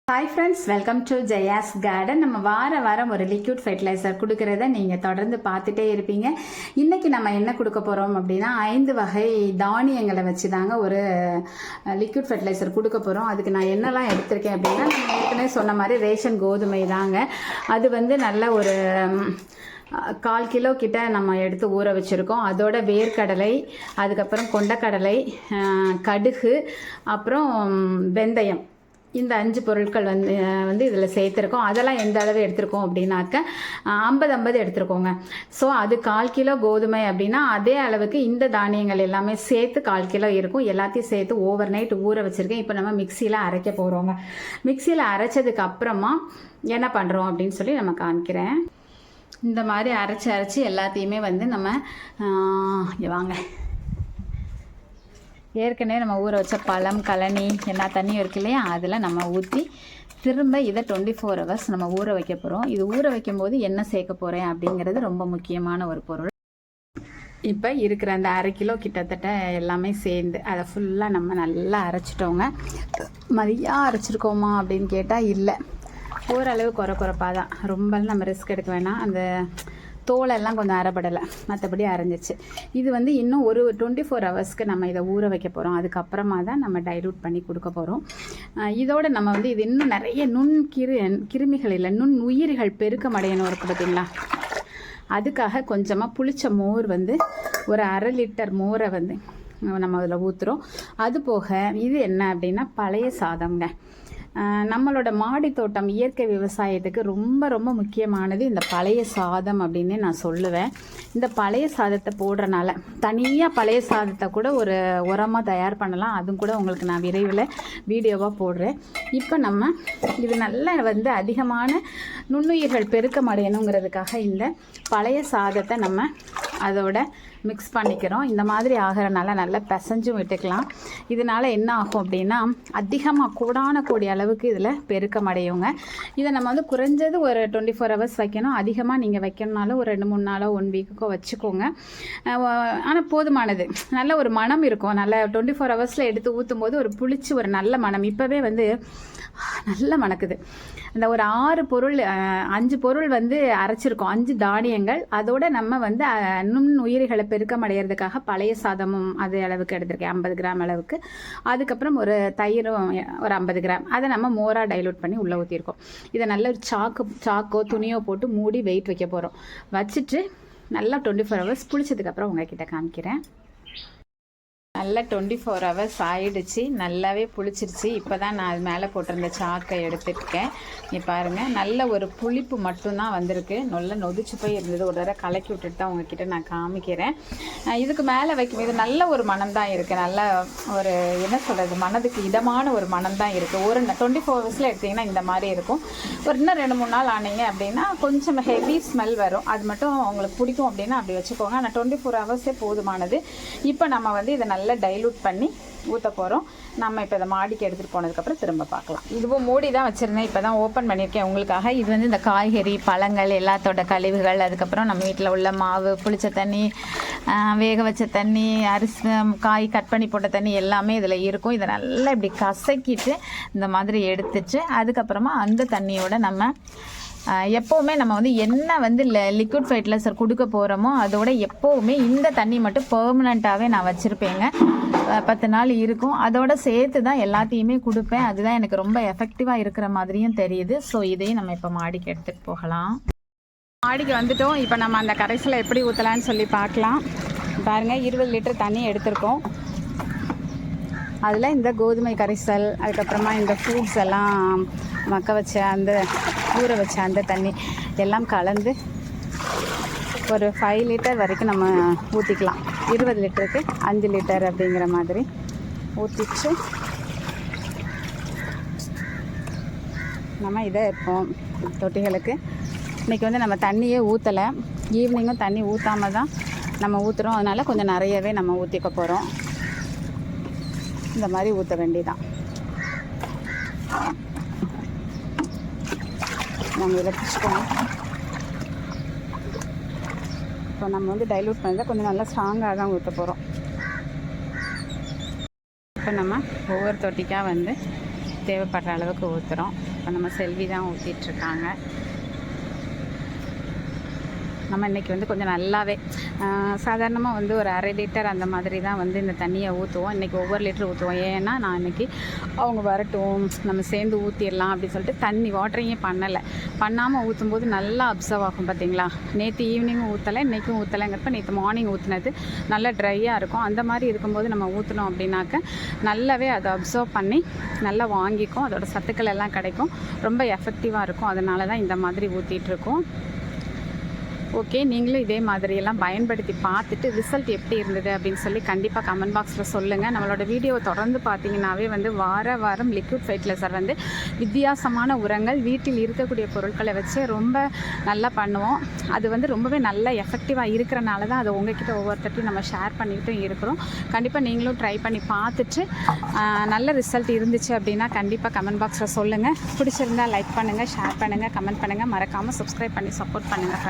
Hi friends, welcome to Jaya's garden. நம்ம வாரம் ஒரு லிக்விட் ஃபெர்டிலைசர் கொடுக்கறத நீங்கள் தொடர்ந்து பார்த்துட்டே இருப்பீங்க. இன்றைக்கி நம்ம என்ன கொடுக்க போகிறோம் அப்படின்னா 5 வகை தானியங்களை வச்சு தாங்க ஒரு லிக்விட் ஃபெர்டிலைசர் கொடுக்க போகிறோம். அதுக்கு நான் என்னெல்லாம் எடுத்திருக்கேன் அப்படின்னா, நம்ம ஏற்கனவே சொன்ன மாதிரி ரேஷன் கோதுமை தாங்க. அது நல்ல ஒரு 1/4 கிலோ கிட்ட நம்ம எடுத்து ஊற வச்சுருக்கோம். அதோட வேர்க்கடலை, அதுக்கப்புறம் கொண்டக்கடலை, கடுகு, அப்புறம் வெந்தயம், இந்த 5 பொருட்கள் இதில் சேர்த்துருக்கோம். அதெல்லாம் எந்த அளவு எடுத்திருக்கோம் அப்படின்னாக்க 50 எடுத்துருக்கோங்க. ஸோ அது 1/4 கிலோ கோதுமை அப்படின்னா அதே அளவுக்கு இந்த தானியங்கள் எல்லாமே சேர்த்து 1/4 கிலோ இருக்கும். எல்லாத்தையும் சேர்த்து ஓவர் நைட் ஊற வச்சுருக்கேன். இப்போ நம்ம மிக்சியில் அரைக்க போகிறோங்க. மிக்சியில் அரைச்சதுக்கு அப்புறமா என்ன பண்ணுறோம் அப்படின்னு சொல்லி நம்ம காமிக்கிறேன். இந்த மாதிரி அரைச்சி எல்லாத்தையுமே நம்ம வாங்க, ஏற்கனவே நம்ம ஊற வச்ச பழம், கழனி எல்லா தண்ணியும் இருக்கு இல்லையா, அதில் நம்ம ஊற்றி திரும்ப இதை 24 ஹவர்ஸ் நம்ம ஊற வைக்க போகிறோம். இது ஊற வைக்கும்போது என்ன சேர்க்க போகிறேன் அப்படிங்கிறது ரொம்ப முக்கியமான ஒரு பொருள். இப்போ இருக்கிற அந்த 1/2 கிலோ கிட்டத்தட்ட எல்லாமே சேர்ந்து அதை ஃபுல்லாக நம்ம நல்லா அரைச்சிட்டோங்க. மதியாக அரைச்சிருக்கோமா அப்படின்னு கேட்டால் இல்லை, ஓரளவு குறைப்பாக தான். ரொம்ப நம்ம ரிஸ்க் எடுக்க வேணாம். அந்த தோலெல்லாம் கொஞ்சம் அரைப்படலை, மற்றபடி அரைஞ்சிச்சு. இது இன்னும் ஒரு 24 ஹவர்ஸ்க்கு நம்ம இதை ஊற வைக்க போகிறோம். அதுக்கப்புறமா தான் நம்ம டைலூட் பண்ணி கொடுக்க போகிறோம். இதோடு நம்ம இது இன்னும் நிறைய கிருமிகள் இல்லை, உயிர்கள் பெருக்கம் அடையணும் இருக்குது பார்த்தீங்களா, அதுக்காக கொஞ்சமாக புளிச்ச மோர் ஒரு 1/2 லிட்டர் மோரை நம்ம அதில் ஊற்றுறோம். அது போக இது என்ன அப்படின்னா பழைய சாதம்ங்க. நம்மளோட மாடி தோட்டம் இயற்கை விவசாயத்துக்கு ரொம்ப முக்கியமானது இந்த பழைய சாதம் அப்படின்னு நான் சொல்லுவேன். இந்த பழைய சாதத்தை போடுறனால தனியாக பழைய சாதத்தை கூட ஒரு உரமாக தயார் பண்ணலாம். அதுவும் கூட உங்களுக்கு நான் விரைவில் வீடியோவாக போடுறேன். இப்போ நம்ம இது நல்லா அதிகமான நுண்ணுயிர்கள் பெருக்கம் அடையணுங்கிறதுக்காக இந்த பழைய சாதத்தை நம்ம அதோட மிக்ஸ் பண்ணிக்கிறோம். இந்த மாதிரி ஆகிறனால நல்லா பிசைஞ்சும் விட்டுக்கலாம். இதனால் என்ன ஆகும் அப்படின்னா அதிகமாக கோடி அளவுக்கு இதில் பெருக்கம் அடையுங்க. இதை நம்ம குறைஞ்சது ஒரு 24 ஹவர்ஸ் வைக்கணும். அதிகமாக நீங்கள் வைக்கணுனாலும் ஒரு 2-3 நாளோ 1 வீக்குக்கோ வச்சுக்கோங்க. ஆனால் போதுமானது. நல்ல ஒரு மனம் இருக்கும். நல்ல 24 ஹவர்ஸில் எடுத்து ஊற்றும் போது ஒரு புளிச்சு ஒரு நல்ல மனம். இப்போவே நல்ல மணக்குது. அந்த ஒரு 5 பொருள் அரைச்சிருக்கோம், 5 தானியங்கள். அதோட நம்ம நுண்ணுயிரிகளை பெருக்கம் அடைகிறதுக்காக பழைய சாதமும் அதே அளவுக்கு எடுத்திருக்கேன், 50 கிராம் அளவுக்கு. அதுக்கப்புறம் ஒரு தயிரும் ஒரு 50 கிராம். அதை நம்ம மோராக டைலூட் பண்ணி உள்ளே ஊற்றிருக்கோம். இதை நல்ல ஒரு சாக்கோ துணியோ போட்டு மூடி வெயிட் வைக்க போகிறோம். வச்சுட்டு நல்லா 24 ஹவர்ஸ் புளிச்சதுக்கப்புறம் உங்ககிட்ட காமிக்கிறேன். நல்லா 24 ஹவர்ஸ் ஆயிடுச்சு, நல்லாவே புளிச்சிருச்சு. இப்போ தான் நான் அது மேலே போட்டிருந்த சாக்கை எடுத்துருக்கேன். நீ பாருங்கள், நல்ல ஒரு புளிப்பு மட்டும்தான் வந்திருக்கு. நல்லா நொதிச்சு போய் இருந்தது. ஒரு தடவை கலக்கி விட்டுட்டு தான் உங்ககிட்ட நான் காமிக்கிறேன். இதுக்கு மேலே வைக்கும் இது நல்ல ஒரு மனம் தான் இருக்குது. நல்ல ஒரு என்ன சொல்கிறது, மனதுக்கு இதமான ஒரு மனம் தான் இருக்குது. ஒரு 24 ஹவர்ஸில் எடுத்திங்கன்னா இந்த மாதிரி இருக்கும். ஒரு இன்னும் 2-3 நாள் ஆனீங்க அப்படின்னா கொஞ்சம் ஹெவி ஸ்மெல் வரும். அது மட்டும் உங்களுக்கு பிடிக்கும் அப்படின்னா அப்படி வச்சுக்கோங்க. ஆனால் 24 ஹவர்ஸே போதுமானது. இப்போ நம்ம இதை நல்லா டைலூட் பண்ணி ஊற்ற போகிறோம். நம்ம இப்போ இதை மாடிக்கு எடுத்துகிட்டு போனதுக்கப்புறம் திரும்ப பார்க்கலாம். இதுவும் மூடி தான் வச்சுருந்தேன், இப்போ தான் ஓப்பன் பண்ணியிருக்கேன் உங்களுக்காக. இது இந்த காய்கறி, பழங்கள் எல்லாத்தோட கழிவுகள், அதுக்கப்புறம் நம்ம வீட்டில் உள்ள மாவு, புளிச்ச தண்ணி, வேக வச்ச தண்ணி, அரிசி, காய் கட் பண்ணி போட்ட தண்ணி எல்லாமே இதில் இருக்கும். இதை நல்லா இப்படி கசக்கிட்டு இந்த மாதிரி எடுத்துட்டு அதுக்கப்புறமா அந்த தண்ணியோட நம்ம எப்போவுமே நம்ம என்ன லிக்விட் ஃபெர்டிலைசர் கொடுக்க போகிறோமோ அதோட எப்போவுமே இந்த தண்ணி மட்டும் பெர்மனண்ட்டாகவே நான் வச்சுருப்பேங்க. 10 நாள் இருக்கும். அதோட சேர்த்து தான் எல்லாத்தையுமே கொடுப்பேன். அதுதான் எனக்கு ரொம்ப எஃபெக்டிவாக இருக்கிற மாதிரியும் தெரியுது. ஸோ இதையும் நம்ம இப்போ மாடிக்கு எடுத்துகிட்டு போகலாம். மாடிக்கு வந்துட்டோம். இப்போ நம்ம அந்த கரைசலை எப்படி ஊற்றலான்னு சொல்லி பார்க்கலாம். பாருங்கள், 20 லிட்டர் தண்ணி எடுத்திருக்கோம். அதில் இந்த கோதுமை கரைசல், அதுக்கப்புறமா இந்த ஃப்ரூட்ஸ் எல்லாம் மக்க வச்ச அந்த ஊற வச்ச அந்த தண்ணி எல்லாம் கலந்து ஒரு 5 லிட்டர் வரைக்கும் நம்ம ஊற்றிக்கலாம். 20 லிட்டருக்கு 5 லிட்டர் அப்படிங்கிற மாதிரி ஊற்றிச்சு நம்ம இதை இருப்போம் தொட்டிகளுக்கு. இன்றைக்கி நம்ம தண்ணியே ஊற்றலை, ஈவினிங்கும் தண்ணி ஊற்றாமல் தான் நம்ம ஊற்றுறோம். அதனால் கொஞ்சம் நிறையவே நம்ம ஊற்றிக்க போகிறோம். இந்த மாதிரி ஊற்ற வேண்டியதான். நம்ம இதில் பிடிச்சிக்கோங்க. இப்போ நம்ம டைலூட் பண்ணதை கொஞ்சம் நல்லா ஸ்ட்ராங்காக தான் ஊற்ற போகிறோம். இப்போ நம்ம ஒவ்வொரு தொட்டிக்காக தேவைப்படுற அளவுக்கு ஊற்றுறோம். இப்போ நம்ம செல்வி தான் ஊற்றிட்டுருக்காங்க. நம்ம இன்றைக்கி வந்து கொஞ்சம் நல்லாவே சாதாரணமாக வந்து ஒரு 1/2 லிட்டர் அந்த மாதிரி தான் வந்து இந்த தண்ணியை ஊற்றுவோம். இன்றைக்கி ஒவ்வொரு லிட்டர் ஊற்றுவோம். ஏன்னா நான் இன்றைக்கி அவங்க வரட்டும் நம்ம சேர்ந்து ஊற்றிடலாம் அப்படின்னு சொல்லிட்டு தண்ணி வாட்டரிங்கே பண்ணாமல் ஊற்றும்போது நல்லா அப்சர்வ் ஆகும். பார்த்திங்களா, நேற்று ஈவினிங்கும் ஊற்றலை, இன்றைக்கும் ஊற்றலைங்கிறப்ப நேற்று மார்னிங் ஊற்றினது நல்லா ட்ரையாக இருக்கும். அந்த மாதிரி இருக்கும்போது நம்ம ஊற்றினோம் அப்படின்னாக்க நல்லாவே அதை அப்சர்வ் பண்ணி நல்லா வாங்கிக்கும். அதோட சத்துக்கள் எல்லாம் கிடைக்கும். ரொம்ப எஃபெக்டிவாக இருக்கும். அதனால தான் இந்த மாதிரி ஊற்றிட்டுருக்கோம். ஓகே, நீங்களும் இதே மாதிரியெல்லாம் பயன்படுத்தி பார்த்துட்டு ரிசல்ட் எப்படி இருந்தது அப்படின்னு சொல்லி கண்டிப்பாக கமெண்ட் பாக்ஸில் சொல்லுங்கள். நம்மளோட வீடியோவை தொடர்ந்து பார்த்தீங்கன்னாவே வந்து வாரம் லிக்விட் ஃபெர்டிலைசர் வந்து வித்தியாசமான உரங்கள் வீட்டில் இருக்கக்கூடிய பொருட்களை வச்சு ரொம்ப நல்லா பண்ணுவோம். அது வந்து ரொம்பவே நல்ல எஃபெக்டிவாக இருக்கிறனால தான் அதை உங்ககிட்ட ஒவ்வொருத்தட்டையும் நம்ம ஷேர் பண்ணிக்கிட்டு இருக்கிறோம். கண்டிப்பாக நீங்களும் ட்ரை பண்ணி பார்த்துட்டு நல்ல ரிசல்ட் இருந்துச்சு அப்படின்னா கண்டிப்பாக கமெண்ட் பாக்ஸில் சொல்லுங்கள். பிடிச்சிருந்தால் லைக் பண்ணுங்கள், ஷேர் பண்ணுங்கள், கமெண்ட் பண்ணுங்கள். மறக்காமல் சப்ஸ்கிரைப் பண்ணி சப்போர்ட் பண்ணுங்கள்.